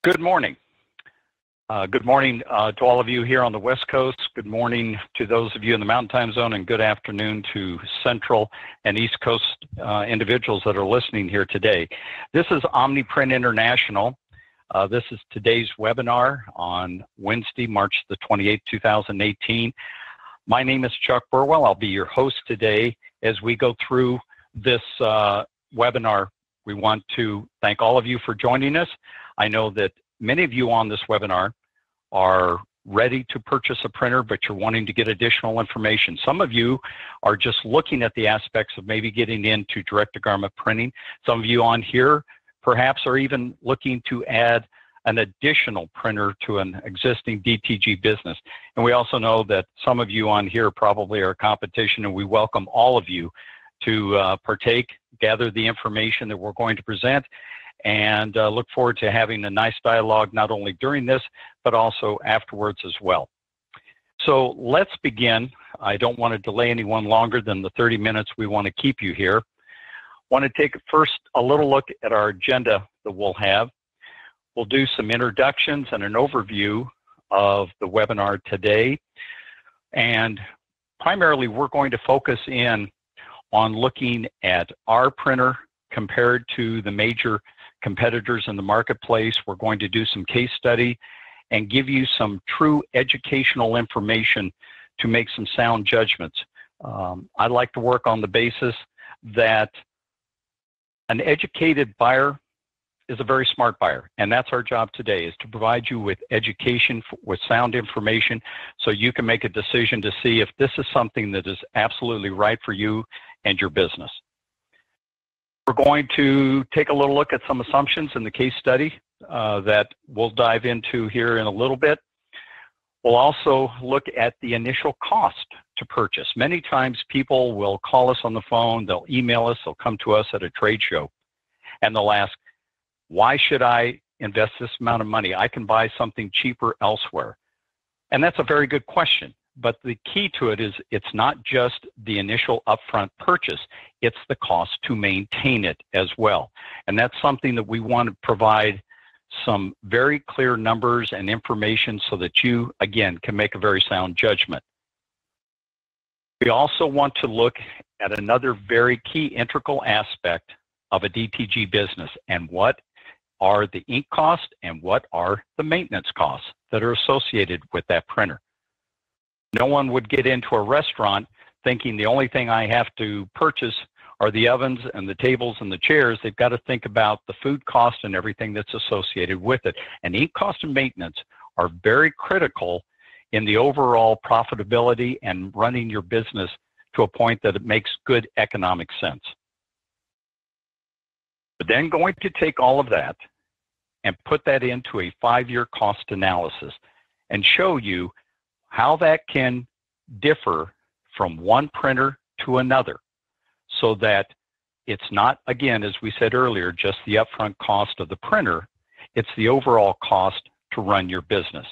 Good morning. Good morning to all of you here on the West Coast. Good morning to those of you in the Mountain Time Zone, and good afternoon to Central and East Coast individuals that are listening here today. This is Omniprint International. This is today's webinar on Wednesday, March the 28th, 2018. My name is Chuck Burwell. I'll be your host today as we go through this webinar. We want to thank all of you for joining us. I know that many of you on this webinar are ready to purchase a printer, but you're wanting to get additional information. Some of you are just looking at the aspects of maybe getting into direct-to-garment printing. Some of you on here perhaps are even looking to add an additional printer to an existing DTG business. And we also know that some of you on here probably are competition, and we welcome all of you to partake, gather the information that we're going to present, and look forward to having a nice dialogue not only during this, but also afterwards as well. So let's begin. I don't want to delay anyone longer than the 30 minutes we want to keep you here. Want to take first a little look at our agenda that we'll have. We'll do some introductions and an overview of the webinar today. And primarily, we're going to focus in on looking at our printer compared to the major competitors in the marketplace. We're going to do some case study and give you some true educational information to make some sound judgments. I like to work on the basis that an educated buyer is a very smart buyer, and that's our job today, is to provide you with education, with sound information, so you can make a decision to see if this is something that is absolutely right for you and your business. We're going to take a little look at some assumptions in the case study that we'll dive into here in a little bit. We'll also look at the initial cost to purchase. Many times people will call us on the phone, they'll email us, they'll come to us at a trade show, and they'll ask, why should I invest this amount of money? I can buy something cheaper elsewhere. And that's a very good question. But the key to it is it's not just the initial upfront purchase, it's the cost to maintain it as well. And that's something that we want to provide some very clear numbers and information so that you, again, can make a very sound judgment. We also want to look at another very key integral aspect of a DTG business, and what are the ink costs and what are the maintenance costs that are associated with that printer. No one would get into a restaurant thinking the only thing I have to purchase are the ovens and the tables and the chairs. They've got to think about the food cost and everything that's associated with it. And ink cost and maintenance are very critical in the overall profitability and running your business to a point that it makes good economic sense. But then going to take all of that and put that into a 5-year cost analysis and show you how that can differ from one printer to another, so that it's not, again, as we said earlier, just the upfront cost of the printer, it's the overall cost to run your business.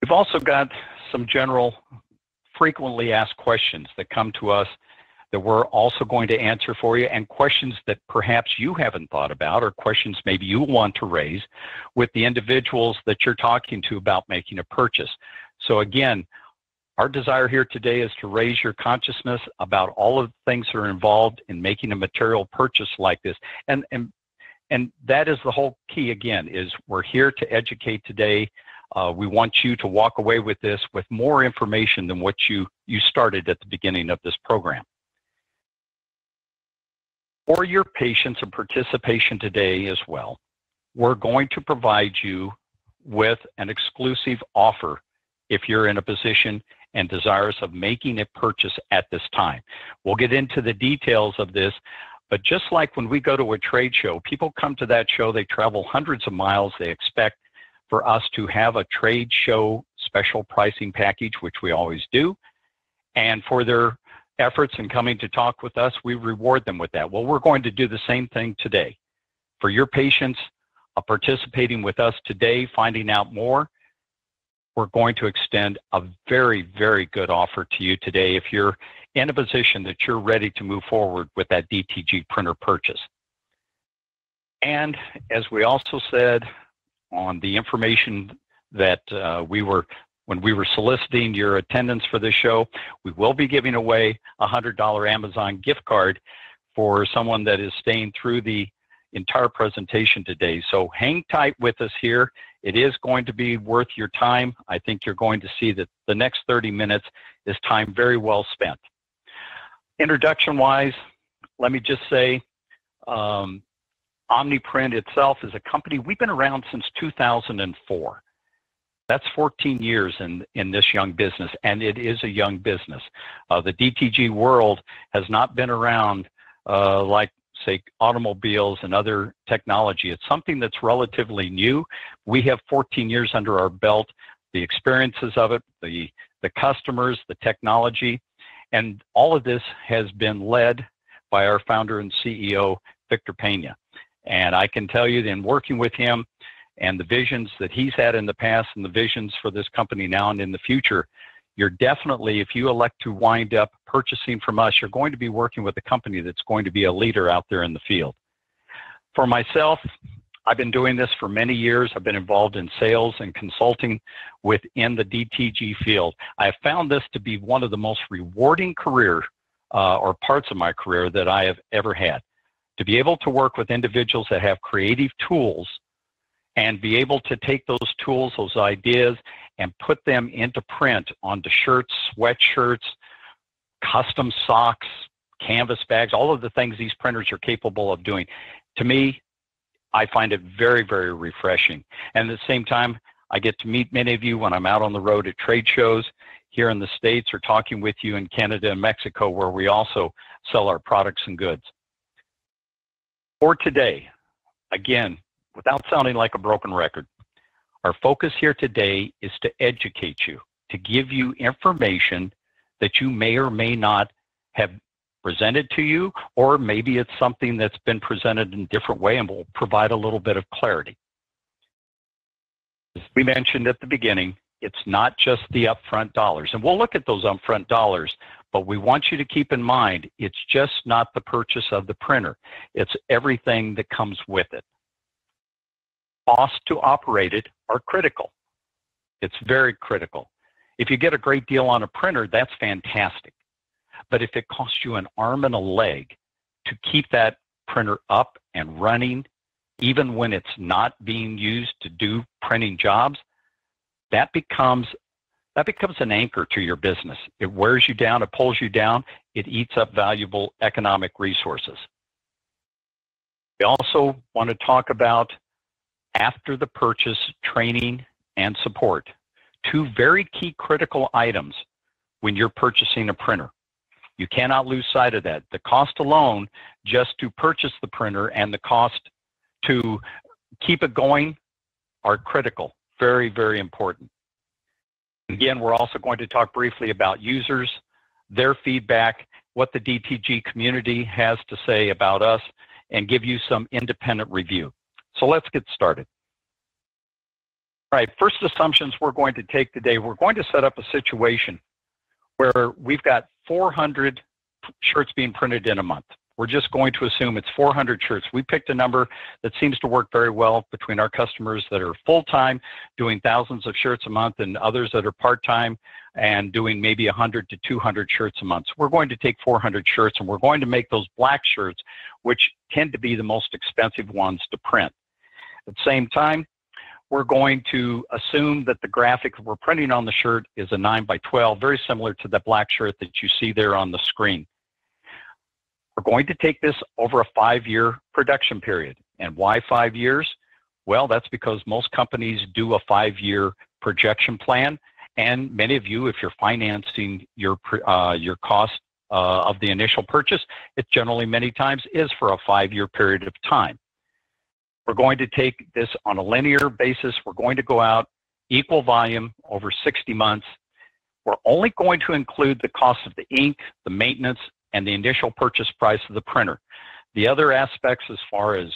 We've also got some general frequently asked questions that come to us that we're also going to answer for you, and questions that perhaps you haven't thought about, or questions maybe you want to raise with the individuals that you're talking to about making a purchase. So again, our desire here today is to raise your consciousness about all of the things that are involved in making a material purchase like this. And that is the whole key, again, is we're here to educate today. We want you to walk away with this with more information than what you started at the beginning of this program. For your patience and participation today as well, we're going to provide you with an exclusive offer if you're in a position and desirous of making a purchase at this time. We'll get into the details of this, but just like when we go to a trade show, people come to that show, they travel hundreds of miles, they expect for us to have a trade show special pricing package, which we always do, and for their efforts in coming to talk with us, we reward them with that. Well, we're going to do the same thing today. For your patience participating with us today, finding out more, we're going to extend a very, very good offer to you today if you're in a position that you're ready to move forward with that DTG printer purchase. And as we also said on the information that when we were soliciting your attendance for this show, we will be giving away a $100 Amazon gift card for someone that is staying through the entire presentation today. So hang tight with us here. It is going to be worth your time. I think you're going to see that the next 30 minutes is time very well spent. Introduction-wise, let me just say, Omniprint itself is a company, we've been around since 2004. That's 14 years in this young business, and it is a young business. The DTG world has not been around like, say, automobiles and other technology. It's something that's relatively new. We have 14 years under our belt, the experiences of it, the customers, the technology, and all of this has been led by our founder and CEO, Victor Pena. And I can tell you that in working with him and the visions that he's had in the past and the visions for this company now and in the future, you're definitely, if you elect to wind up purchasing from us, you're going to be working with a company that's going to be a leader out there in the field. For myself, I've been doing this for many years. I've been involved in sales and consulting within the DTG field. I have found this to be one of the most rewarding career or parts of my career that I have ever had. To be able to work with individuals that have creative tools and be able to take those tools, those ideas, and put them into print onto shirts, sweatshirts, custom socks, canvas bags, all of the things these printers are capable of doing. To me, I find it very, very refreshing. And at the same time, I get to meet many of you when I'm out on the road at trade shows here in the States or talking with you in Canada and Mexico, where we also sell our products and goods. For today, again, without sounding like a broken record, our focus here today is to educate you, to give you information that you may or may not have presented to you, or maybe it's something that's been presented in a different way and will provide a little bit of clarity. As we mentioned at the beginning, it's not just the upfront dollars, and we'll look at those upfront dollars, but we want you to keep in mind, it's just not the purchase of the printer. It's everything that comes with it. Costs to operate it are critical. It's very critical. If you get a great deal on a printer, that's fantastic. But if it costs you an arm and a leg to keep that printer up and running, even when it's not being used to do printing jobs, that becomes an anchor to your business. It wears you down, it pulls you down, it eats up valuable economic resources. We also want to talk about after the purchase training and support. Two very key critical items when you're purchasing a printer. You cannot lose sight of that. The cost alone just to purchase the printer and the cost to keep it going are critical. Very, very important. Again, we're also going to talk briefly about users, their feedback, what the DTG community has to say about us, and give you some independent review. So let's get started. All right, first assumptions we're going to take today, we're going to set up a situation where we've got 400 shirts being printed in a month. We're just going to assume it's 400 shirts. We picked a number that seems to work very well between our customers that are full-time, doing thousands of shirts a month, and others that are part-time and doing maybe 100 to 200 shirts a month. So we're going to take 400 shirts, and we're going to make those black shirts, which tend to be the most expensive ones to print. At the same time, we're going to assume that the graphic we're printing on the shirt is a 9x12, very similar to the black shirt that you see there on the screen. We're going to take this over a 5-year production period. And why 5 years? Well, that's because most companies do a 5-year projection plan. And many of you, if you're financing your cost of the initial purchase, it generally many times is for a 5-year period of time. We're going to take this on a linear basis. We're going to go out equal volume over 60 months. We're only going to include the cost of the ink, the maintenance, and the initial purchase price of the printer. The other aspects as far as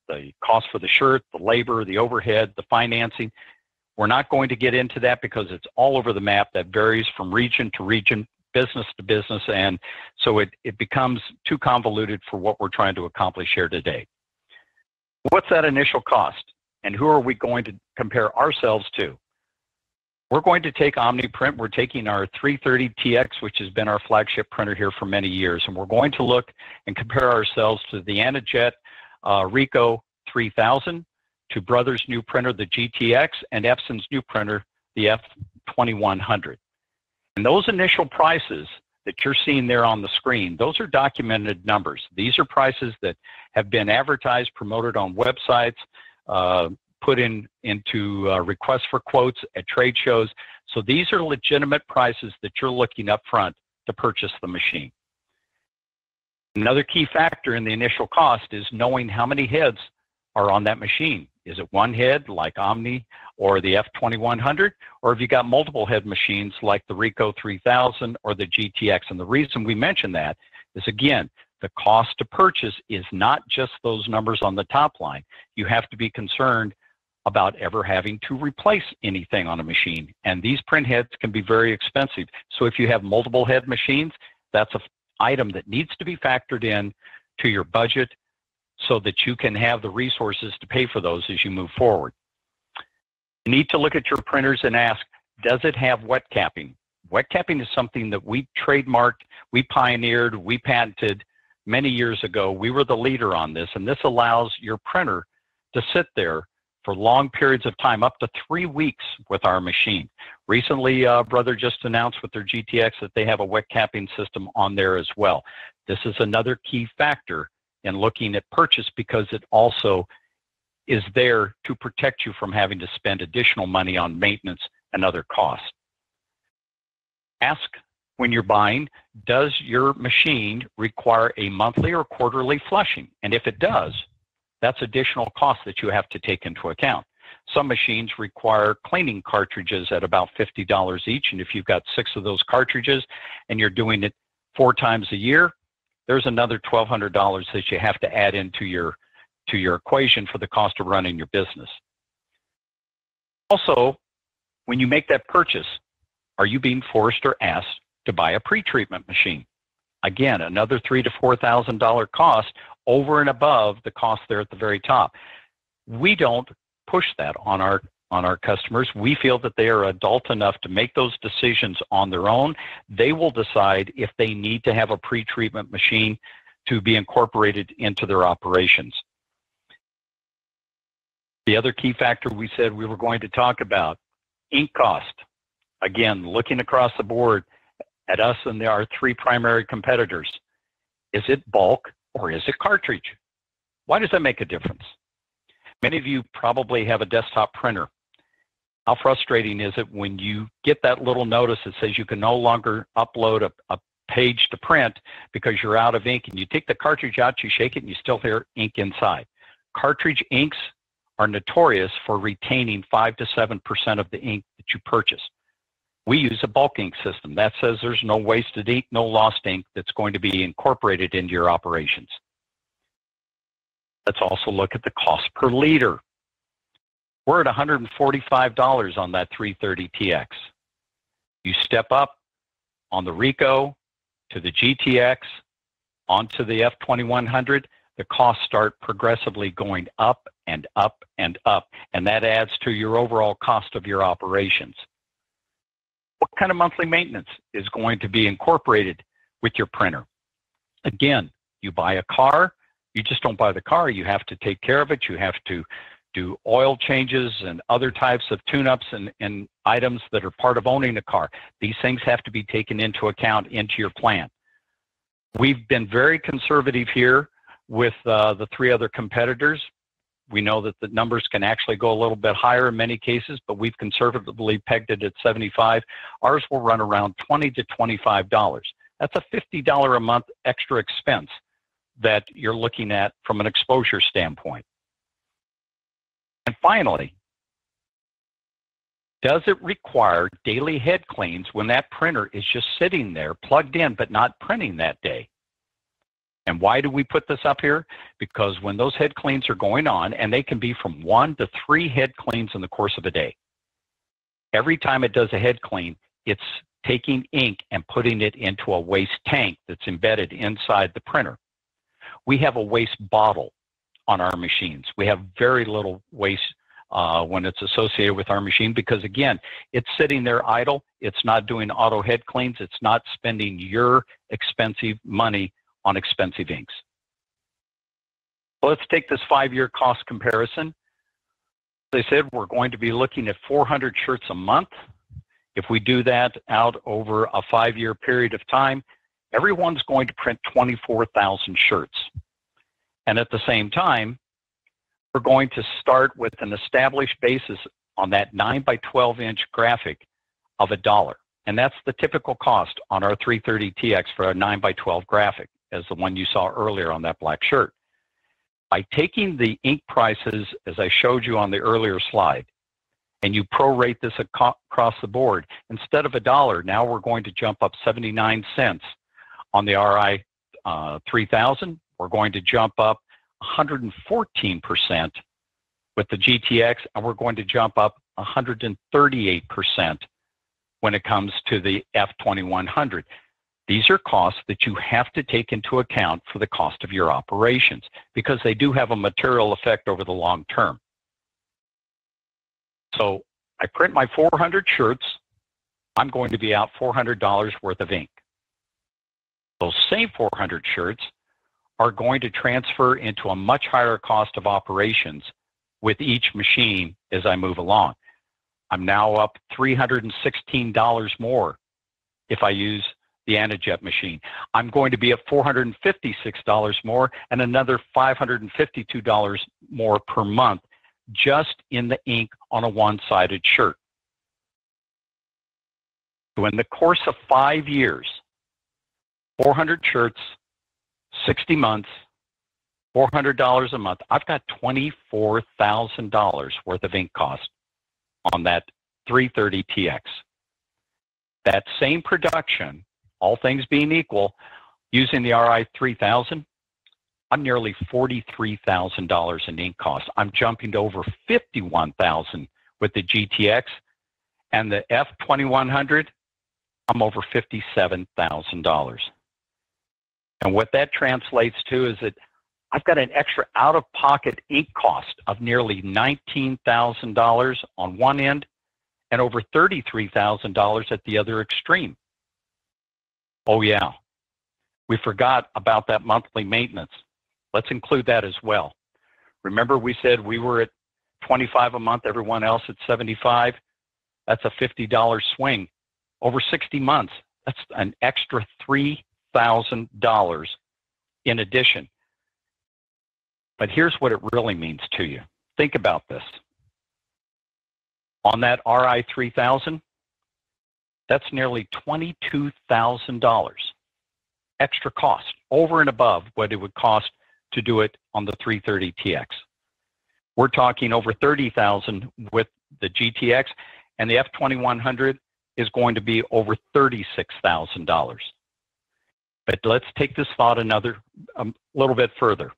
the cost for the shirt, the labor, the overhead, the financing, we're not going to get into that because it's all over the map. That varies from region to region, business to business, and so it becomes too convoluted for what we're trying to accomplish here today. What's that initial cost? And who are we going to compare ourselves to? We're going to take Omniprint. We're taking our 330TX, which has been our flagship printer here for many years, and we're going to look and compare ourselves to the Anajet Ricoh 3000, to Brother's new printer, the GTX, and Epson's new printer, the F2100. And those initial prices that you're seeing there on the screen, those are documented numbers. These are prices that have been advertised, promoted on websites, put into requests for quotes at trade shows. So these are legitimate prices that you're looking up front to purchase the machine. Another key factor in the initial cost is knowing how many heads are on that machine. Is it one head like Omni or the F2100, or have you got multiple head machines like the Ricoh 3000 or the GTX? And the reason we mention that is, again, the cost to purchase is not just those numbers on the top line. You have to be concerned about ever having to replace anything on a machine. And these print heads can be very expensive. So if you have multiple head machines, that's an item that needs to be factored in to your budget so that you can have the resources to pay for those as you move forward. You need to look at your printers and ask, does it have wet capping? Wet capping is something that we trademarked, we pioneered, we patented many years ago. We were the leader on this, and this allows your printer to sit there for long periods of time, up to 3 weeks with our machine. Recently, Brother just announced with their GTX that they have a wet capping system on there as well. This is another key factor in looking at purchase, because it also is there to protect you from having to spend additional money on maintenance and other costs. Ask when you're buying, does your machine require a monthly or quarterly flushing? And if it does, that's additional cost that you have to take into account. Some machines require cleaning cartridges at about $50 each, and if you've got 6 of those cartridges and you're doing it 4 times a year, there's another $1,200 that you have to add into your equation for the cost of running your business. Also, when you make that purchase, are you being forced or asked to buy a pre-treatment machine? Again, another $3,000 to $4,000 cost over and above the cost there at the very top. We don't push that on our customers. We feel that they are adult enough to make those decisions on their own. They will decide if they need to have a pre-treatment machine to be incorporated into their operations. The other key factor we said we were going to talk about, ink cost. Again, looking across the board at us and our 3 primary competitors, is it bulk or is it cartridge? Why does that make a difference? Many of you probably have a desktop printer. How frustrating is it when you get that little notice that says you can no longer upload a page to print because you're out of ink, and you take the cartridge out, you shake it, and you still hear ink inside. Cartridge inks are notorious for retaining 5 to 7% of the ink that you purchase. We use a bulk ink system. That says there's no wasted ink, no lost ink that's going to be incorporated into your operations. Let's also look at the cost per liter. We're at $145 on that 330TX. You step up on the Ricoh to the GTX, onto the F2100, the costs start progressively going up and up and up, and that adds to your overall cost of your operations. What kind of monthly maintenance is going to be incorporated with your printer? Again, you buy a car, you just don't buy the car, you have to take care of it, you have to do oil changes and other types of tune-ups and items that are part of owning a car. These things have to be taken into account into your plan. We've been very conservative here with the 3 other competitors. We know that the numbers can actually go a little bit higher in many cases, but we've conservatively pegged it at $75. Ours will run around $20 to $25. That's a $50 a month extra expense that you're looking at from an exposure standpoint. And finally, does it require daily head cleans when that printer is just sitting there plugged in but not printing that day? And why do we put this up here? Because when those head cleans are going on, and they can be from 1 to 3 head cleans in the course of a day, every time it does a head clean, it's taking ink and putting it into a waste tank that's embedded inside the printer. We have a waste bottle on our machines. We have very little waste when it's associated with our machine because, again, it's sitting there idle. It's not doing auto head cleans. It's not spending your expensive money on expensive inks. So let's take this 5-year cost comparison. As I said, we're going to be looking at 400 shirts a month. If we do that out over a 5-year period of time, everyone's going to print 24,000 shirts. And at the same time, we're going to start with an established basis on that 9 by 12 inch graphic of $1. And that's the typical cost on our 330TX for our 9 by 12 graphic, as the one you saw earlier on that black shirt. By taking the ink prices, as I showed you on the earlier slide, and you prorate this across the board, instead of $1, now we're going to jump up 79 cents on the RI 3000. We're going to jump up 114% with the GTX, and we're going to jump up 138% when it comes to the F2100. These are costs that you have to take into account for the cost of your operations because they do have a material effect over the long term. So I print my 400 shirts. I'm going to be out $400 worth of ink. Those same 400 shirts are going to transfer into a much higher cost of operations with each machine as I move along. I'm now up $316 more if I use the Anajet machine. I'm going to be at $456 more and another $552 more per month just in the ink on a one-sided shirt. So in the course of 5 years, 400 shirts, 60 months, $400 a month, I've got $24,000 worth of ink cost on that 330TX. That same production, all things being equal, using the RI 3000, I'm nearly $43,000 in ink cost. I'm jumping to over $51,000 with the GTX, and the F2100, I'm over $57,000. And what that translates to is that I've got an extra out-of-pocket ink cost of nearly $19,000 on one end and over $33,000 at the other extreme. Oh yeah, we forgot about that monthly maintenance. Let's include that as well. Remember we said we were at $25 a month, everyone else at $75. That's a $50 swing. Over 60 months, that's an extra $3,000 in addition. But here's what it really means to you. Think about this. On that RI 3000, that's nearly $22,000 extra cost over and above what it would cost to do it on the 330TX. We're talking over $30,000 with the GTX, and the F2100 is going to be over $36,000. But let's take this thought a little bit further.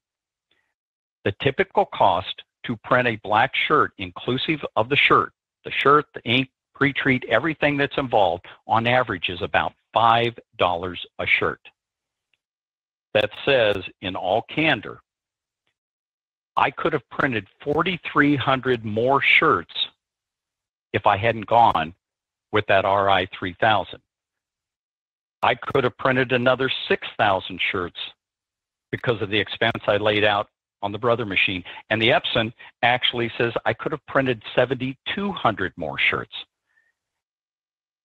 The typical cost to print a black shirt, inclusive of the shirt, the ink, pre-treat, everything that's involved, on average is about $5 a shirt. That says, in all candor, I could have printed 4,300 more shirts if I hadn't gone with that RI 3000. I could have printed another 6,000 shirts because of the expense I laid out on the brother machine. And the Epson actually says I could have printed 7,200 more shirts.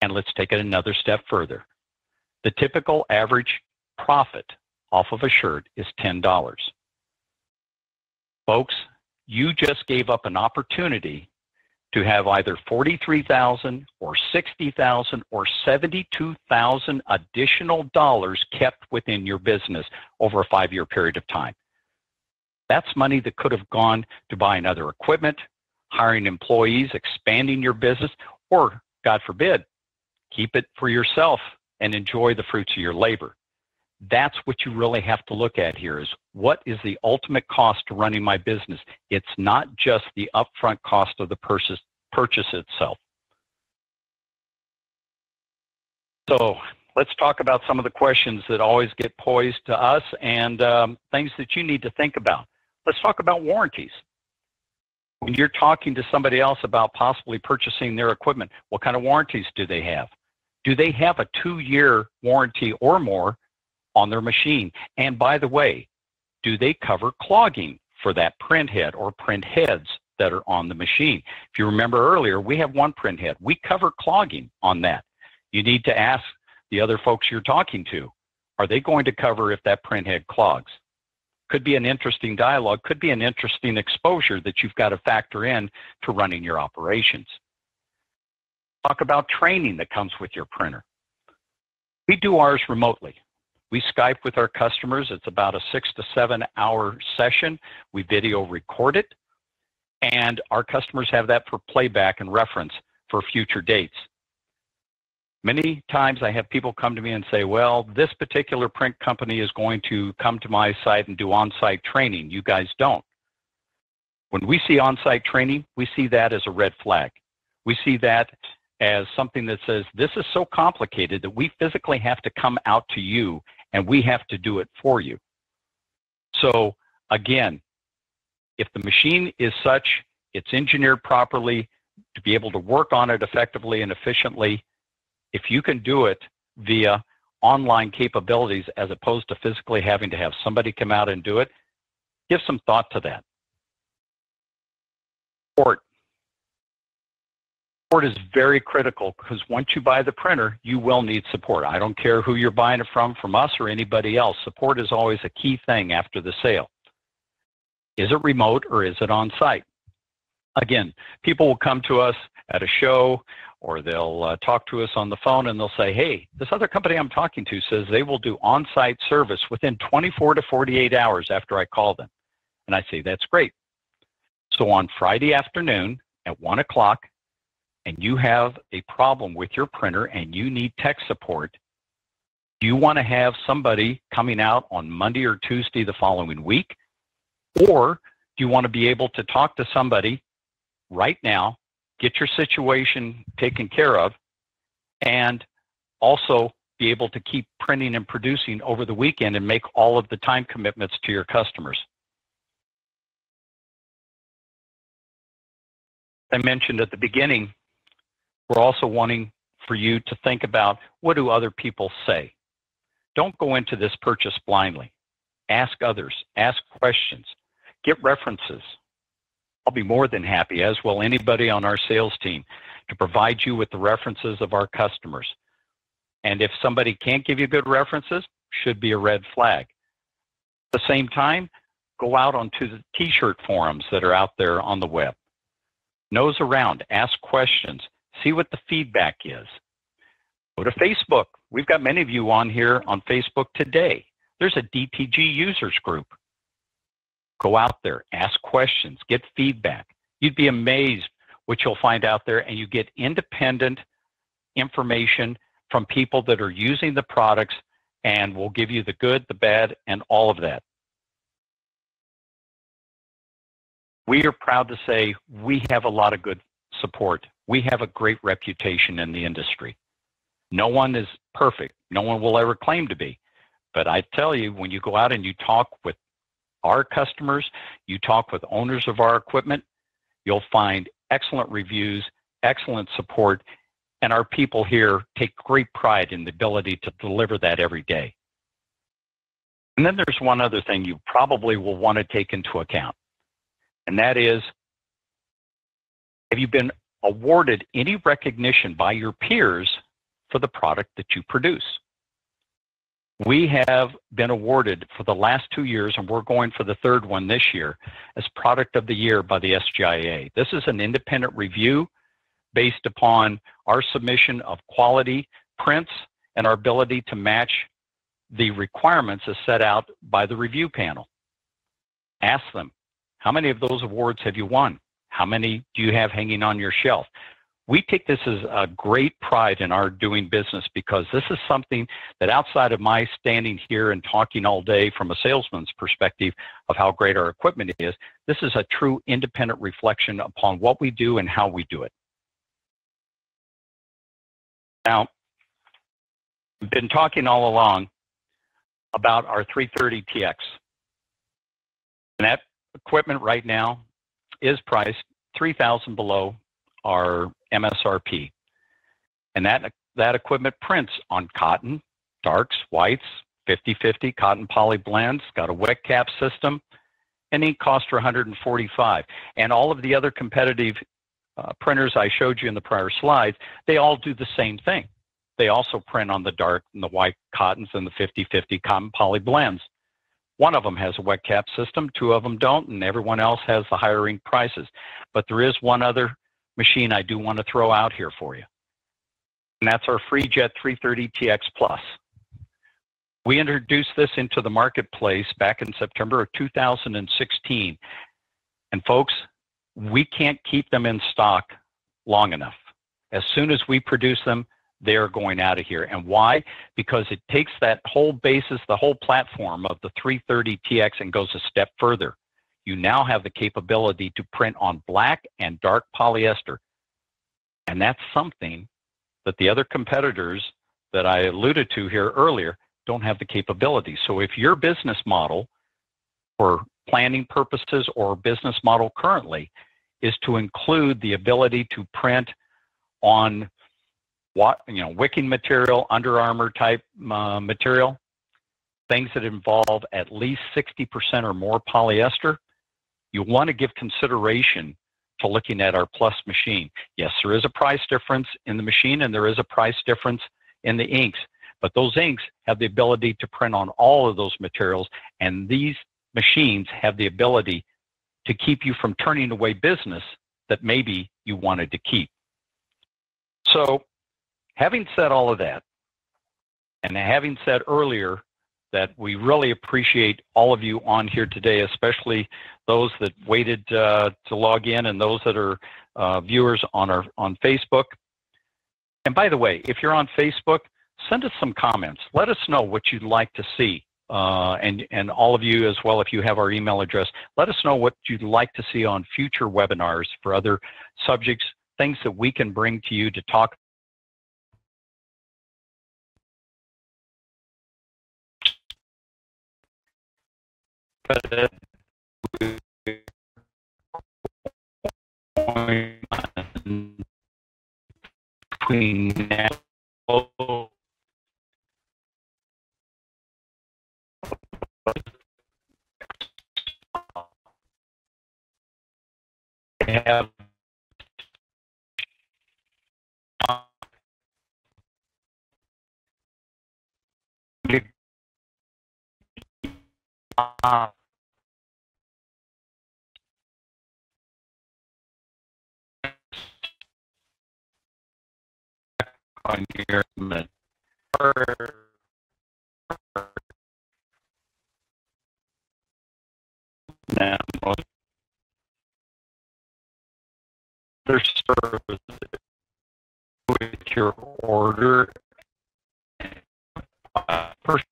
And let's take it another step further. The typical average profit off of a shirt is $10. Folks, you just gave up an opportunity to have either $43,000 or $60,000 or $72,000 additional dollars kept within your business over a 5-year period of time. That's money that could have gone to buying other equipment, hiring employees, expanding your business, or, God forbid, keep it for yourself and enjoy the fruits of your labor. That's what you really have to look at here is what is the ultimate cost to running my business? It's not just the upfront cost of the purchase itself. So let's talk about some of the questions that always get posed to us and things that you need to think about. Let's talk about warranties. When you're talking to somebody else about possibly purchasing their equipment, what kind of warranties do they have? Do they have a 2-year warranty or more on their machine? And by the way, do they cover clogging for that print head or print heads that are on the machine? If you remember earlier, we have one print head. We cover clogging on that. You need to ask the other folks you're talking to, are they going to cover if that print head clogs? Could be an interesting dialogue, could be an interesting exposure that you've got to factor in to running your operations. Talk about training that comes with your printer. We do ours remotely. We Skype with our customers. It's about a 6 to 7 hour session. We video record it, and our customers have that for playback and reference for future dates. Many times I have people come to me and say, well, this particular print company is going to come to my site and do on-site training. You guys don't. When we see on-site training, we see that as a red flag. We see that as something that says, this is so complicated that we physically have to come out to you and we have to do it for you. So again, if the machine is such, it's engineered properly to be able to work on it effectively and efficiently, if you can do it via online capabilities as opposed to physically having to have somebody come out and do it, give some thought to that. Support. Support is very critical because once you buy the printer, you will need support. I don't care who you're buying it from us or anybody else. Support is always a key thing after the sale. Is it remote or is it on site? Again, people will come to us at a show or they'll talk to us on the phone and they'll say, hey, this other company I'm talking to says they will do on-site service within 24 to 48 hours after I call them. And I say, that's great. So on Friday afternoon at 1 o'clock, and you have a problem with your printer and you need tech support, do you want to have somebody coming out on Monday or Tuesday the following week? Or do you want to be able to talk to somebody right now, get your situation taken care of, and also be able to keep printing and producing over the weekend and make all of the time commitments to your customers? I mentioned at the beginning, we're also wanting for you to think about, what do other people say? Don't go into this purchase blindly. Ask others, ask questions, get references. I'll be more than happy, as will anybody on our sales team, to provide you with the references of our customers. And if somebody can't give you good references, should be a red flag. At the same time, go out onto the t-shirt forums that are out there on the web. Nose around, ask questions, see what the feedback is. Go to Facebook. We've got many of you on here on Facebook today. There's a DTG users group. Go out there, ask questions, get feedback. You'd be amazed what you'll find out there, and you get independent information from people that are using the products and will give you the good, the bad, and all of that. We are proud to say we have a lot of good support. We have a great reputation in the industry. No one is perfect. No one will ever claim to be. But I tell you, when you go out and you talk with our customers, you talk with owners of our equipment, you'll find excellent reviews, excellent support, and our people here take great pride in the ability to deliver that every day. And then there's one other thing you probably will want to take into account, and that is, have you been awarded any recognition by your peers for the product that you produce? We have been awarded for the last 2 years, and we're going for the third one this year, as Product of the Year by the SGIA. This is an independent review based upon our submission of quality prints and our ability to match the requirements as set out by the review panel. Ask them, how many of those awards have you won? How many do you have hanging on your shelf? We take this as a great pride in our doing business, because this is something that, outside of my standing here and talking all day from a salesman's perspective of how great our equipment is, this is a true independent reflection upon what we do and how we do it. Now, I've been talking all along about our 330TX. And that equipment right now is priced $3,000 below our MSRP. And that equipment prints on cotton, darks, whites, 50/50 cotton poly blends, got a wet cap system, and ink costs are $145. And all of the other competitive printers I showed you in the prior slides, they all do the same thing. They also print on the dark and the white cottons and the 50/50 cotton poly blends. One of them has a wet cap system, two of them don't, and everyone else has the higher ink prices. But there is one other machine I do want to throw out here for you, and that's our FreeJet 330TX Plus. We introduced this into the marketplace back in September of 2016. And folks, we can't keep them in stock long enough. As soon as we produce them, they're going out of here. And why? Because it takes that whole basis, the whole platform of the 330TX and goes a step further. You now have the capability to print on black and dark polyester. And that's something that the other competitors that I alluded to here earlier don't have the capability. So if your business model for planning purposes or business model currently is to include the ability to print on wicking material, Under Armour type material, things that involve at least 60% or more polyester, you want to give consideration to looking at our Plus machine. Yes, there is a price difference in the machine and there is a price difference in the inks, but those inks have the ability to print on all of those materials, and these machines have the ability to keep you from turning away business that maybe you wanted to keep. So having said all of that, and having said earlier that we really appreciate all of you on here today, especially those that waited to log in and those that are viewers on Facebook. And by the way, if you're on Facebook, send us some comments. Let us know what you'd like to see. And all of you as well, if you have our email address, let us know what you'd like to see on future webinars for other subjects, things that we can bring to you to talk between now have on your now their service with your order first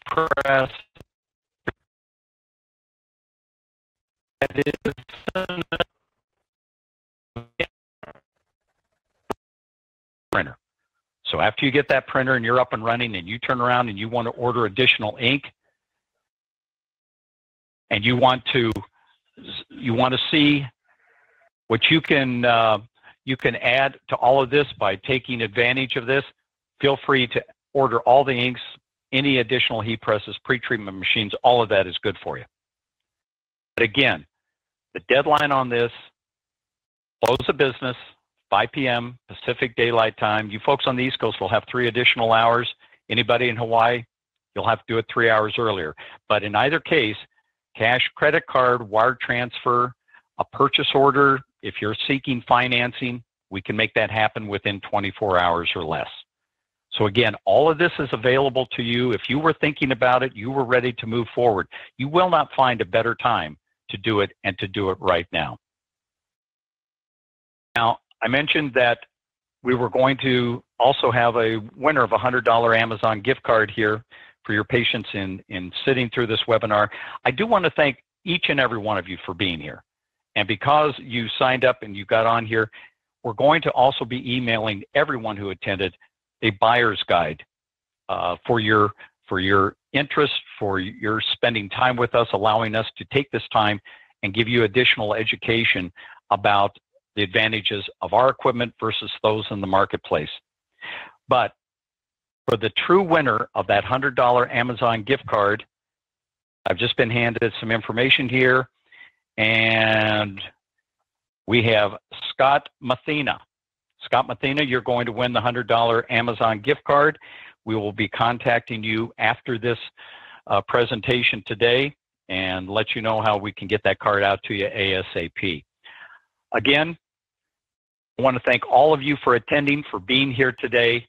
press that is printer. So after you get that printer and you're up and running and you turn around and you want to order additional ink and you want to see what you can add to all of this by taking advantage of this, feel free to order all the inks, any additional heat presses, pre-treatment machines, all of that is good for you. But again, the deadline on this, close of business, 5 p.m. Pacific Daylight Time. You folks on the East Coast will have 3 additional hours. Anybody in Hawaii, you'll have to do it 3 hours earlier. But in either case, cash, credit card, wire transfer, a purchase order, if you're seeking financing, we can make that happen within 24 hours or less. So again, all of this is available to you. If you were thinking about it, you were ready to move forward, you will not find a better time to do it and to do it right now. Now, I mentioned that we were going to also have a winner of a $100 Amazon gift card here for your patience in sitting through this webinar. I do want to thank each and every one of you for being here. And because you signed up and you got on here, we're going to also be emailing everyone who attended a buyer's guide for your for your interest, for your spending time with us, allowing us to take this time and give you additional education about the advantages of our equipment versus those in the marketplace. But for the true winner of that $100 Amazon gift card, I've just been handed some information here, and we have Scott Mathena. Scott Mathena, you're going to win the $100 Amazon gift card. We will be contacting you after this presentation today and let you know how we can get that card out to you ASAP. Again, I want to thank all of you for attending, for being here today.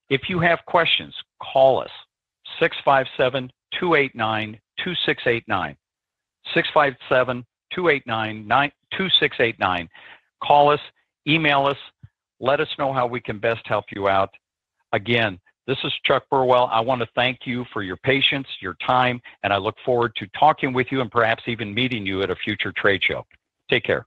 If you have questions, call us, 657-289-2689, 657-289-2689. Call us, email us, let us know how we can best help you out. Again, this is Chuck Burwell. I want to thank you for your patience, your time, and I look forward to talking with you and perhaps even meeting you at a future trade show. Take care.